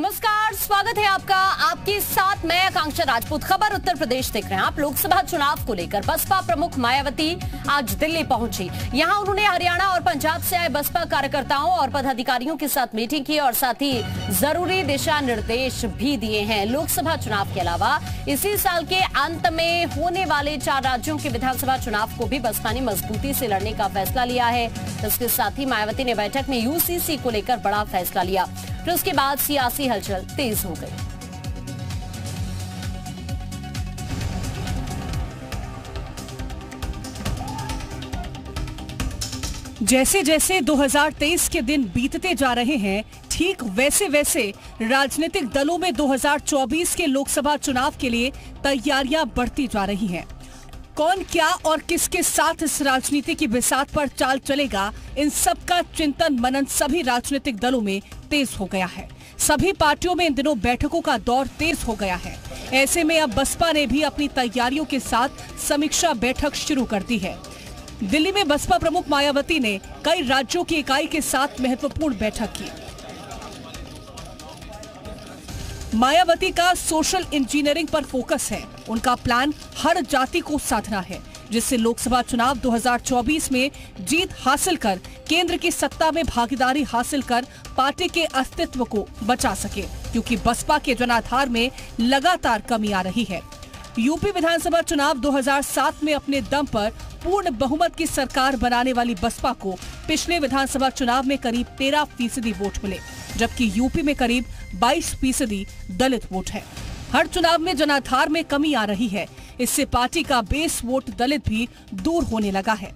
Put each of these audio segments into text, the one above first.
नमस्कार, स्वागत है आपका। आपके साथ मैं आकांक्षा राजपूत। खबर उत्तर प्रदेश देख रहे हैं आप। लोकसभा चुनाव को लेकर बसपा प्रमुख मायावती आज दिल्ली पहुंची। यहां उन्होंने हरियाणा और पंजाब से आए बसपा कार्यकर्ताओं और पदाधिकारियों के साथ मीटिंग की और साथ ही जरूरी दिशा निर्देश भी दिए हैं। लोकसभा चुनाव के अलावा इसी साल के अंत में होने वाले 4 राज्यों के विधानसभा चुनाव को भी बसपा ने मजबूती से लड़ने का फैसला लिया है। इसके साथ ही मायावती ने बैठक में यूसीसी को लेकर बड़ा फैसला लिया। फिर उसके बाद सियासी हलचल तेज हो गई। जैसे जैसे 2023 के दिन बीतते जा रहे हैं, ठीक वैसे वैसे राजनीतिक दलों में 2024 के लोकसभा चुनाव के लिए तैयारियां बढ़ती जा रही हैं। कौन क्या और किसके साथ इस राजनीति की बिसात पर चाल चलेगा, इन सब का चिंतन मनन सभी राजनीतिक दलों में तेज हो गया है। सभी पार्टियों में इन दिनों बैठकों का दौर तेज हो गया है। ऐसे में अब बसपा ने भी अपनी तैयारियों के साथ समीक्षा बैठक शुरू कर दी है। दिल्ली में बसपा प्रमुख मायावती ने कई राज्यों की इकाई के साथ महत्वपूर्ण बैठक की। मायावती का सोशल इंजीनियरिंग पर फोकस है। उनका प्लान हर जाति को साधना है, जिससे लोकसभा चुनाव 2024 में जीत हासिल कर केंद्र की सत्ता में भागीदारी हासिल कर पार्टी के अस्तित्व को बचा सके, क्योंकि बसपा के जनाधार में लगातार कमी आ रही है। यूपी विधानसभा चुनाव 2007 में अपने दम पर पूर्ण बहुमत की सरकार बनाने वाली बसपा को पिछले विधानसभा चुनाव में करीब 13% वोट मिले, जबकि यूपी में करीब 22% दलित वोट है। हर चुनाव में जनाधार में कमी आ रही है। इससे पार्टी का बेस वोट दलित भी दूर होने लगा है।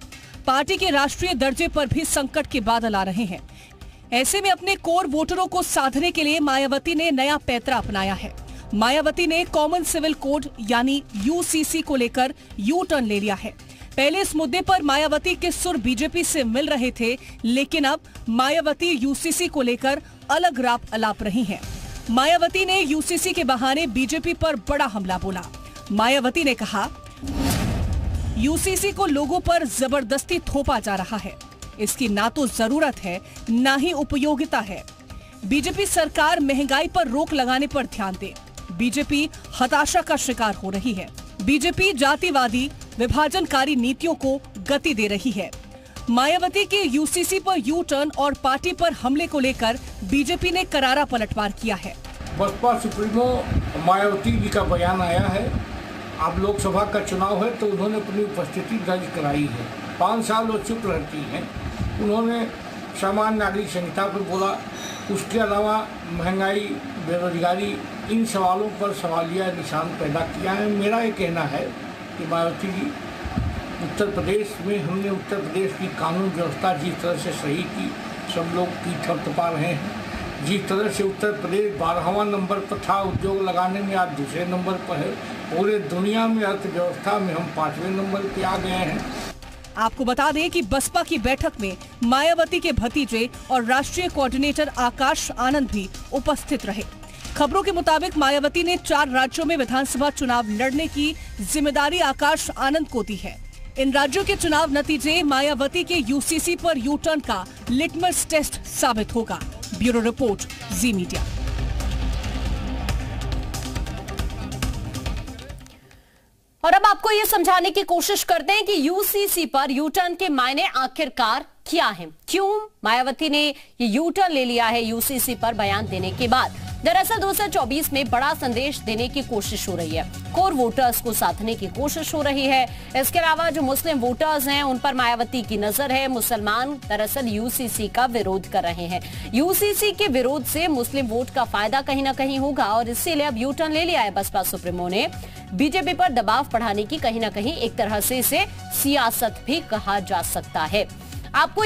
पार्टी के राष्ट्रीय दर्जे पर भी संकट के बादल आ रहे हैं। ऐसे में अपने कोर वोटरों को साधने के लिए मायावती ने नया पैंतरा अपनाया है। मायावती ने कॉमन सिविल कोड यानी यूसीसी को लेकर यू टर्न ले लिया है। पहले इस मुद्दे पर मायावती के सुर बीजेपी से मिल रहे थे, लेकिन अब मायावती यूसीसी को लेकर अलग राव अलाप रही हैं। मायावती ने यूसीसी के बहाने बीजेपी पर बड़ा हमला बोला। मायावती ने कहा, यूसीसी को लोगों पर जबरदस्ती थोपा जा रहा है। इसकी ना तो जरूरत है, ना ही उपयोगिता है। बीजेपी सरकार महंगाई पर रोक लगाने पर ध्यान दे। बीजेपी हताशा का शिकार हो रही है। बीजेपी जातिवादी विभाजनकारी नीतियों को गति दे रही है। मायावती के यूसीसी पर यू टर्न और पार्टी पर हमले को लेकर बीजेपी ने करारा पलटवार किया है। बसपा सुप्रीमो मायावती जी का बयान आया है। अब लोकसभा का चुनाव है तो उन्होंने अपनी उपस्थिति दर्ज कराई है। 5 साल वो चुप रहती हैं। उन्होंने सामान्य नागरिक संहिता पर बोला। उसके अलावा महंगाई, बेरोजगारी, इन सवालों पर सवालिया निशान पैदा किया है। मेरा ये कहना है कि मायावती जी, उत्तर प्रदेश में हमने उत्तर प्रदेश की कानून व्यवस्था जिस तरह से सही की, सब लोग की थपथपा रहे हैं। जिस तरह से उत्तर प्रदेश 12वां नंबर पर था उद्योग लगाने में, आज दूसरे नंबर पर है। पूरे दुनिया में अर्थव्यवस्था में हम 5वें नंबर पे आ गए हैं। आपको बता दें कि बसपा की बैठक में मायावती के भतीजे और राष्ट्रीय कोऑर्डिनेटर आकाश आनंद भी उपस्थित रहे। खबरों के मुताबिक मायावती ने 4 राज्यों में विधानसभा चुनाव लड़ने की जिम्मेदारी आकाश आनंद को दी है। इन राज्यों के चुनाव नतीजे मायावती के यूसीसी पर यू टर्न का लिटमस टेस्ट साबित होगा। ब्यूरो रिपोर्ट, जी मीडिया। और अब आपको ये समझाने की कोशिश करते हैं कि यूसीसी पर यू टर्न के मायने आखिरकार क्या है, क्यों मायावती ने ये यू टर्न ले लिया है यूसीसी पर बयान देने के बाद। दरअसल 2024 में बड़ा संदेश देने की कोशिश हो रही है। कोर वोटर्स को साधने की कोशिश हो रही है। इसके अलावा जो मुस्लिम वोटर्स हैं उन पर मायावती की नजर है। मुसलमान दरअसल यूसीसी का विरोध कर रहे हैं। यूसीसी के विरोध से मुस्लिम वोट का फायदा कहीं ना कहीं होगा और इसीलिए अब यू टर्न ले लिया है बसपा सुप्रीमो ने। बीजेपी पर दबाव बढ़ाने की कहीं ना कहीं एक तरह से इसे सियासत भी कहा जा सकता है। आपको